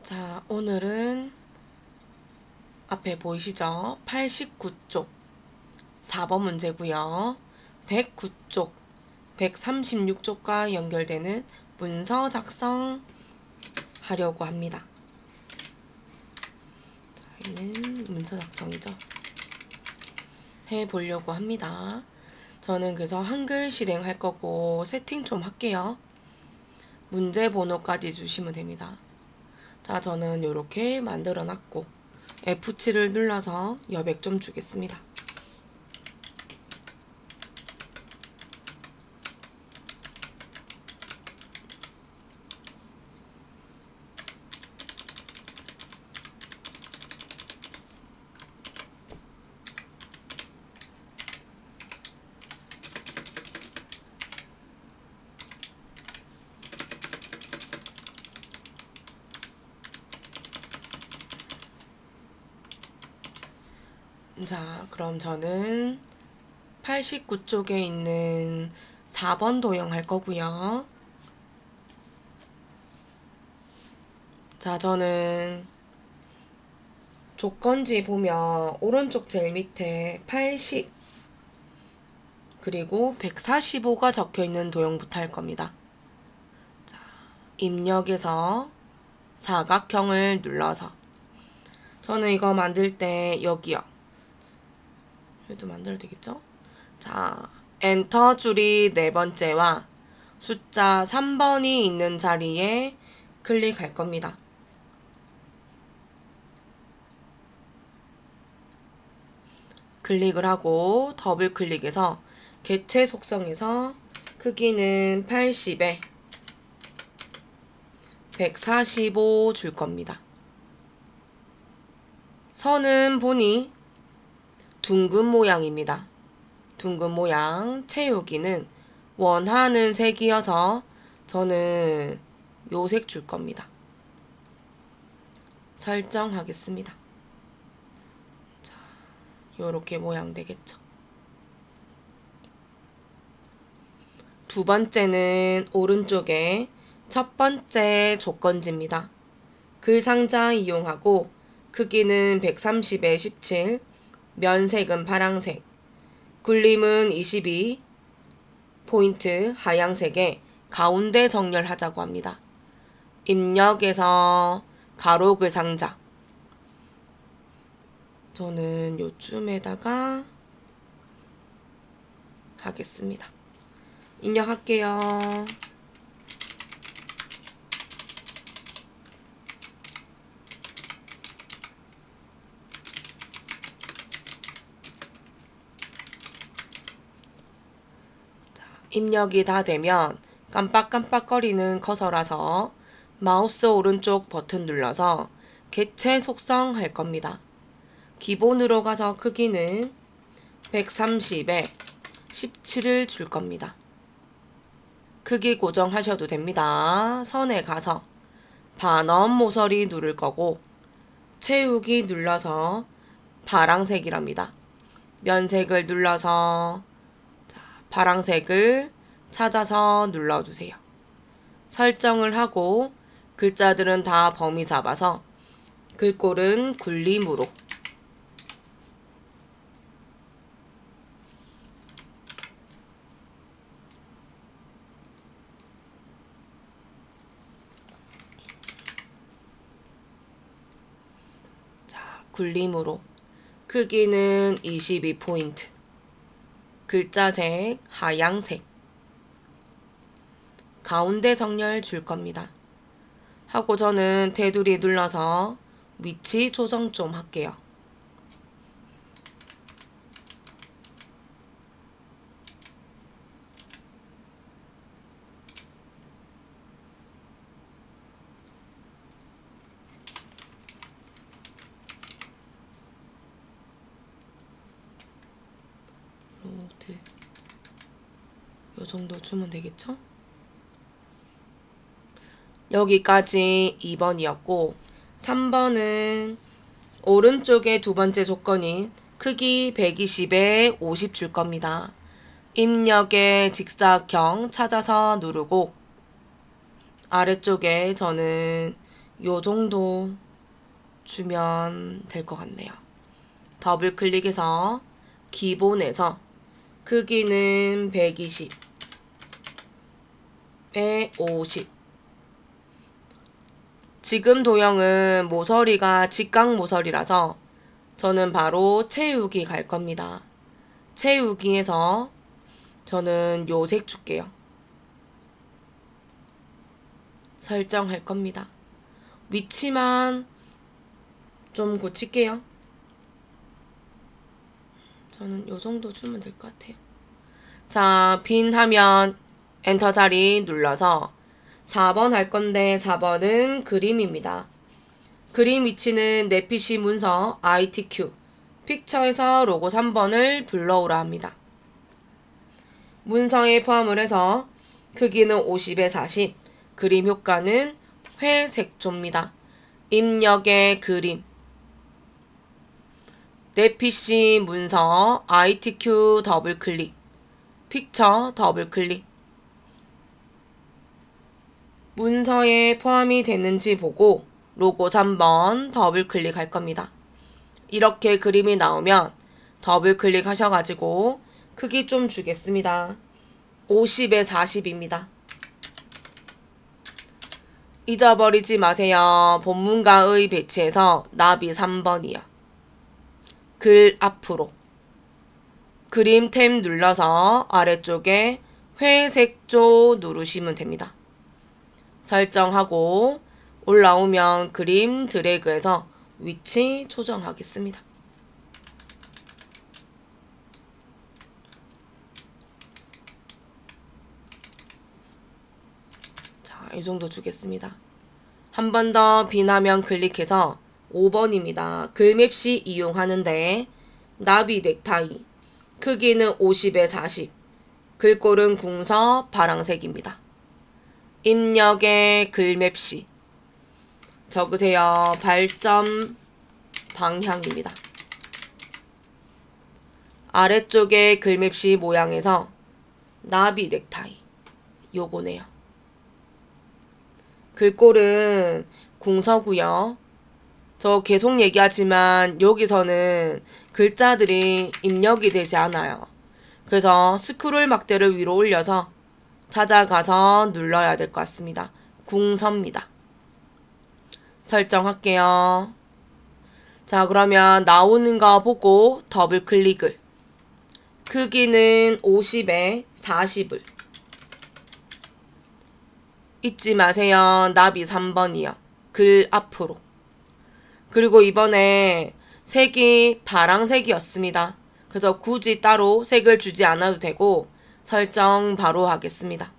자, 오늘은 앞에 보이시죠? 89쪽 4번 문제고요. 109쪽, 136쪽과 연결되는 문서 작성 하려고 합니다. 저희는 문서 작성이죠. 해보려고 합니다. 저는 그래서 한글 실행할 거고 세팅 좀 할게요. 문제 번호까지 주시면 됩니다. 자, 저는 이렇게 만들어 놨고 F7을 눌러서 여백 좀 주겠습니다. 자, 그럼 저는 89쪽에 있는 4번 도형 할 거고요. 자, 저는 조건지 보면 오른쪽 제일 밑에 80 그리고 145가 적혀 있는 도형부터 할 겁니다. 자, 입력에서 사각형을 눌러서 저는 이거 만들 때 여기요. 여기도 만들어도 되겠죠? 자, 엔터 줄이 네 번째와 숫자 3번이 있는 자리에 클릭할 겁니다. 클릭을 하고 더블 클릭해서 개체 속성에서 크기는 80에 145 줄 겁니다. 선은 보니 둥근 모양입니다. 둥근 모양 채우기는 원하는 색이어서 저는 요 색 줄 겁니다. 설정하겠습니다. 자, 요렇게 모양 되겠죠. 두 번째는 오른쪽에 첫 번째 조건지입니다. 글 상자 이용하고 크기는 130에 17, 면색은 파랑색, 굴림은 22, 포인트 하양색에 가운데 정렬하자고 합니다. 입력에서 가로 글 상자 저는 요쯤에다가 하겠습니다. 입력할게요. 입력이 다 되면 깜빡깜빡거리는 커서라서 마우스 오른쪽 버튼 눌러서 개체 속성 할 겁니다. 기본으로 가서 크기는 130에 17을 줄 겁니다. 크기 고정하셔도 됩니다. 선에 가서 반원 모서리 누를 거고 채우기 눌러서 파랑색이랍니다. 면색을 눌러서 파랑색을 찾아서 눌러주세요. 설정을 하고 글자들은 다 범위 잡아서 글꼴은 굴림으로 굴림으로 크기는 22포인트 글자색 하양색 가운데 정렬 줄 겁니다. 하고 저는 테두리 눌러서 위치 조정 좀 할게요. 요 정도 주면 되겠죠? 여기까지 2번이었고 3번은 오른쪽에 두 번째 조건인 크기 120에 50 줄 겁니다. 입력에 직사각형 찾아서 누르고 아래쪽에 저는 요 정도 주면 될 것 같네요. 더블 클릭해서 기본에서 크기는 120에 50. 지금 도형은 모서리가 직각 모서리라서 저는 바로 채우기 갈 겁니다. 채우기에서 저는 요 색 줄게요. 설정할 겁니다. 위치만 좀 고칠게요. 저는 요 정도 주면 될 것 같아요. 자, 빈 화면 엔터 자리 눌러서 4번 할 건데 4번은 그림입니다. 그림 위치는 내 PC 문서 ITQ 픽처에서 로고 3번을 불러오라 합니다. 문서에 포함을 해서 크기는 50에 40, 그림 효과는 회색조입니다. 입력의 그림 내 PC 문서 ITQ 더블 클릭 픽처 더블 클릭 문서에 포함이 됐는지 보고 로고 3번 더블 클릭할 겁니다. 이렇게 그림이 나오면 더블 클릭 하셔가지고 크기 좀 주겠습니다. 50에 40입니다. 잊어버리지 마세요. 본문가의 배치에서 나비 3번이요. 글 앞으로 그림 탭 눌러서 아래쪽에 회색조 누르시면 됩니다. 설정하고 올라오면 그림 드래그해서 위치 조정하겠습니다. 자, 이 정도 주겠습니다. 한 번 더 빈 화면 클릭해서 5번입니다. 글맵 시 이용하는데 나비 넥타이 크기는 50에 40 글꼴은 궁서 파랑색입니다. 입력의 글맵 시 적으세요. 발점 방향입니다. 아래쪽에 글맵 시 모양에서 나비 넥타이 요거네요. 글꼴은 궁서고요. 저 계속 얘기하지만 여기서는 글자들이 입력이 되지 않아요. 그래서 스크롤 막대를 위로 올려서 찾아가서 눌러야 될 것 같습니다. 궁서입니다. 설정할게요. 자, 그러면 나오는 거 보고 더블 클릭을 크기는 50에 40을 잊지 마세요. 나비 3번이요. 글 앞으로 그리고 이번에 색이 파랑색이었습니다. 그래서 굳이 따로 색을 주지 않아도 되고 설정 바로 하겠습니다.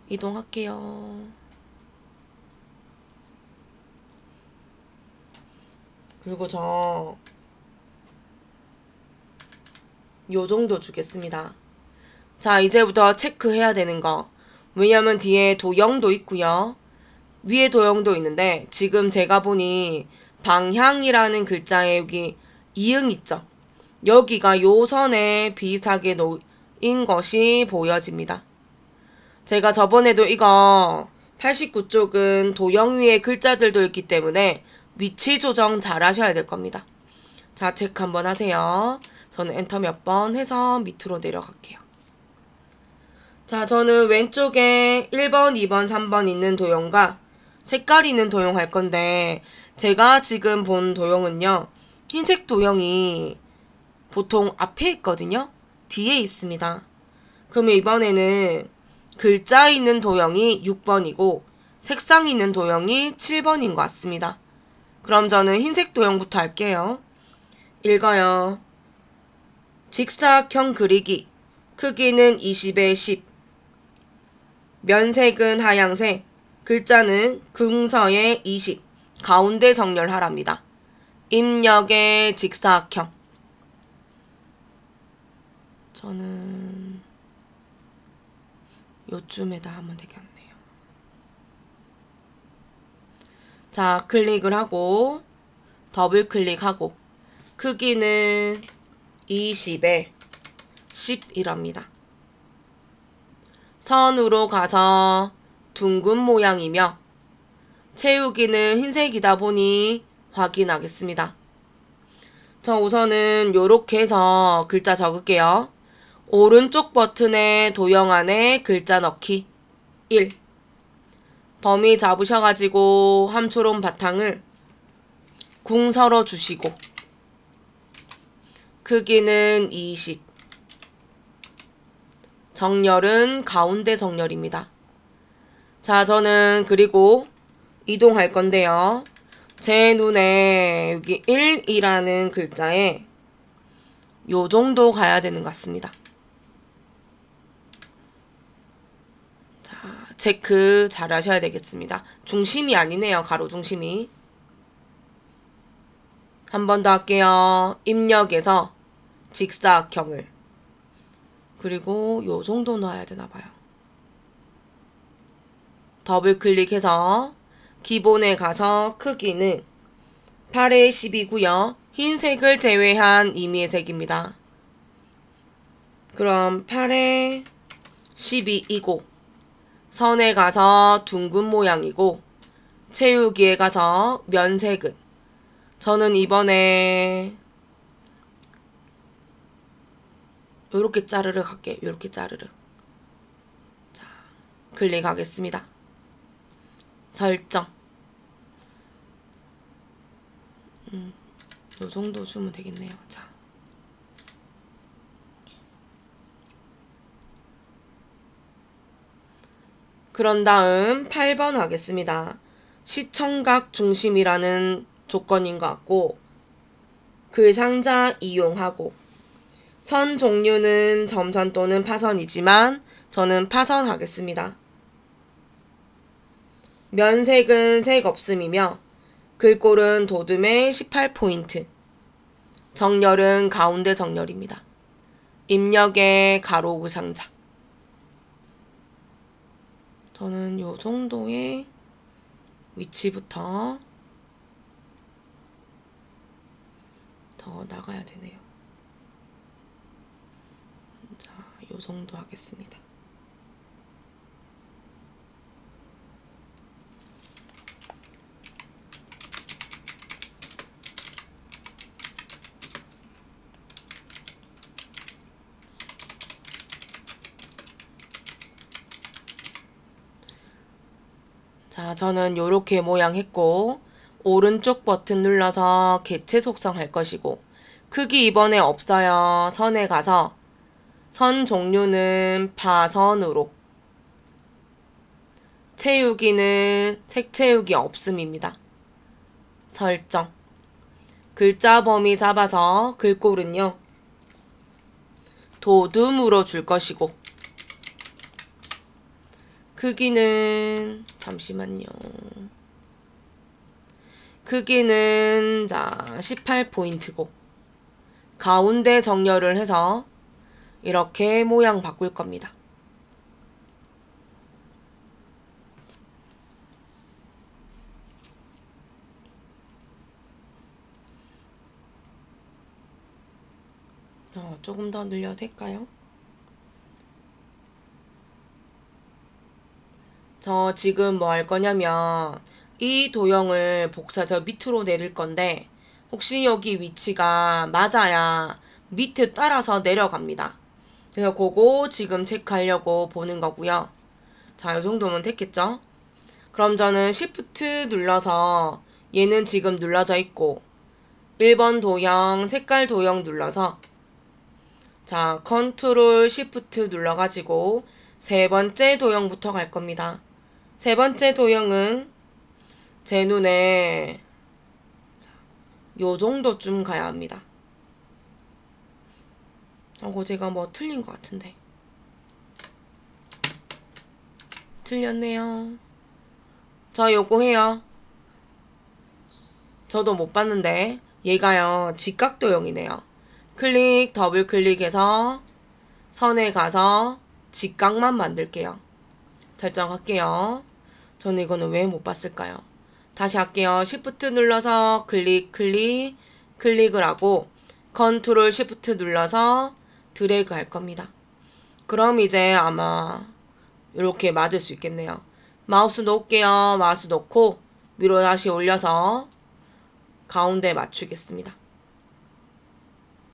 이동할게요. 그리고 저 요 정도 주겠습니다. 자, 이제부터 체크해야 되는 거. 왜냐면 뒤에 도형도 있고요. 위에 도형도 있는데 지금 제가 보니 방향이라는 글자에 여기 이응 있죠. 여기가 요 선에 비슷하게 놓인 것이 보여집니다. 제가 저번에도 이거 89쪽은 도형 위에 글자들도 있기 때문에 위치 조정 잘 하셔야 될 겁니다. 자, 체크 한번 하세요. 저는 엔터 몇 번 해서 밑으로 내려갈게요. 자, 저는 왼쪽에 1번, 2번, 3번 있는 도형과 색깔 있는 도형 할 건데 제가 지금 본 도형은요. 흰색 도형이 보통 앞에 있거든요. 뒤에 있습니다. 그러면 이번에는 글자 있는 도형이 6번이고 색상 있는 도형이 7번인 것 같습니다. 그럼 저는 흰색 도형부터 할게요. 읽어요. 직사각형 그리기 크기는 20에 10 면색은 하양색 글자는 궁서에 20 가운데 정렬하랍니다. 입력의 직사각형 저는 요쯤에다 하면 되겠네요. 자, 클릭을 하고 더블 클릭하고 크기는 20에 10이랍니다. 선으로 가서 둥근 모양이며 채우기는 흰색이다 보니 확인하겠습니다. 자, 우선은 요렇게 해서 글자 적을게요. 오른쪽 버튼의 도형 안에 글자 넣기 1. 범위 잡으셔가지고 함초롬 바탕을 궁 설어 주시고 크기는 20. 정렬은 가운데 정렬입니다. 자, 저는 그리고 이동할 건데요. 제 눈에 여기 1이라는 글자에 요 정도 가야 되는 것 같습니다. 자, 체크 잘 하셔야 되겠습니다. 중심이 아니네요. 가로 중심이. 한 번 더 할게요. 입력에서 직사각형을 그리고 요 정도 넣어야 되나봐요. 더블 클릭해서 기본에 가서 크기는 8의 10이고요. 흰색을 제외한 임의의 색입니다. 그럼 8의 12이고 선에 가서 둥근 모양이고 채우기에 가서 면색은 저는 이번에 요렇게 자르륵 할게요. 요렇게 자르륵. 자, 클릭하겠습니다. 설정. 요 정도 주면 되겠네요. 자. 그런 다음 8번 하겠습니다. 시청각 중심이라는 조건인 것 같고 글 상자 이용하고 선 종류는 점선 또는 파선이지만 저는 파선 하겠습니다. 면색은 색 없음이며 글꼴은 도듬의 18포인트. 정렬은 가운데 정렬입니다. 입력의 가로 그 상자. 저는 요 정도의 위치부터 더 나가야 되네요. 자, 요 정도 하겠습니다. 자, 저는 요렇게 모양 했고 오른쪽 버튼 눌러서 개체 속성할 것이고 크기 이번에 없어요. 선에 가서 선 종류는 파선으로 채우기는 색 채우기 없음입니다. 설정. 글자 범위 잡아서 글꼴은요. 도듬으로 줄 것이고 크기는 잠시만요. 크기는 자 18포인트고 가운데 정렬을 해서 이렇게 모양 바꿀 겁니다. 조금 더 늘려도 될까요? 저 지금 뭐 할 거냐면 이 도형을 복사해서 밑으로 내릴 건데 혹시 여기 위치가 맞아야 밑에 따라서 내려갑니다. 그래서 그거 지금 체크하려고 보는 거고요. 자, 이 정도면 됐겠죠? 그럼 저는 Shift 눌러서 얘는 지금 눌러져 있고 1번 도형, 색깔 도형 눌러서 자, 컨트롤 Shift 눌러가지고 세 번째 도형부터 갈 겁니다. 세 번째 도형은 제 눈에 요 정도쯤 가야 합니다. 제가 뭐 틀린 것 같은데. 틀렸네요. 저 요거 해요. 저도 못 봤는데 얘가요 직각도형이네요. 클릭 더블 클릭해서 선에 가서 직각만 만들게요. 설정할게요. 저는 이거는 왜 못 봤을까요? 다시 할게요. Shift 눌러서 클릭을 하고 컨트롤 Shift 눌러서 드래그 할 겁니다. 그럼 이제 아마 이렇게 맞을 수 있겠네요. 마우스 놓을게요. 마우스 놓고 위로 다시 올려서 가운데 맞추겠습니다.